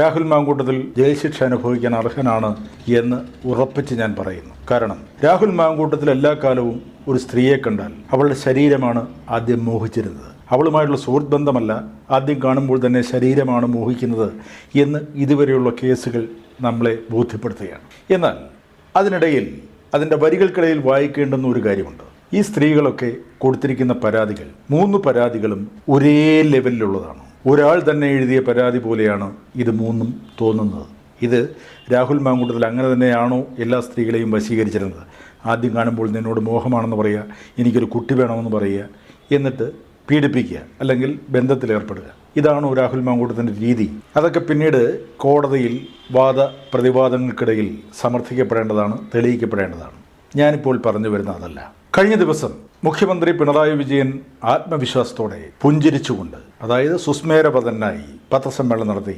Rahul Mamkootathil jail ശിക്ഷ അനുഭവിക്കാൻ അർഹനാണ് എന്ന് ഉറപ്പിച്ച് ഞാൻ പറയുന്നു. കാരണം രാഹുൽ മാങ്കൂട്ടത്തിൽ എല്ലാ കാലവും ഒരു സ്ത്രീയെ കണ്ടാൽ അവളുടെ ശരീരമാണ് ആദ്യം മോഹിച്ചിരുന്നത്. അവളുമായിട്ടുള്ള സുഹൃത്ത് ബന്ധമല്ല, ആദ്യം കാണുമ്പോൾ തന്നെ ശരീരമാണ് മോഹിക്കുന്നത് എന്ന് ഇതുവരെയുള്ള കേസുകൾ നമ്മളെ ബോധ്യപ്പെടുത്തുകയാണ്. എന്നാൽ അതിനിടയിൽ അതിൻ്റെ വരികൾക്കിടയിൽ വായിക്കേണ്ടുന്ന ഒരു കാര്യമുണ്ട്. ഈ സ്ത്രീകളൊക്കെ കൊടുത്തിരിക്കുന്ന പരാതികൾ 3 പരാതികളും ഒരേ ലെവലിലുള്ളതാണ്. ഒരാൾ തന്നെ എഴുതിയ പരാതി പോലെയാണ് ഇത് 3ഉം തോന്നുന്നത്. ഇത് രാഹുൽ മാങ്കൂട്ടത്തിൽ അങ്ങനെ തന്നെയാണോ എല്ലാ സ്ത്രീകളെയും വശീകരിച്ചിരുന്നത്? ആദ്യം കാണുമ്പോൾ നിന്നോട് മോഹമാണെന്ന് പറയുക, എനിക്കൊരു കുട്ടി വേണമെന്ന് പറയുക, എന്നിട്ട് പീഡിപ്പിക്കുക, അല്ലെങ്കിൽ ബന്ധത്തിലേർപ്പെടുക. ഇതാണോ രാഹുൽ മാങ്കൂട്ടത്തിൻ്റെ രീതി? അതൊക്കെ പിന്നീട് കോടതിയിൽ പ്രതിവാദങ്ങൾക്കിടയിൽ സമർത്ഥിക്കപ്പെടേണ്ടതാണ്, തെളിയിക്കപ്പെടേണ്ടതാണ്. ഞാനിപ്പോൾ പറഞ്ഞു വരുന്ന അതല്ല. കഴിഞ്ഞ ദിവസം മുഖ്യമന്ത്രി പിണറായി വിജയൻ ആത്മവിശ്വാസത്തോടെ പുഞ്ചിരിച്ചുകൊണ്ട്, അതായത് സുസ്മേരപതനായി പത്രസമ്മേളനം നടത്തി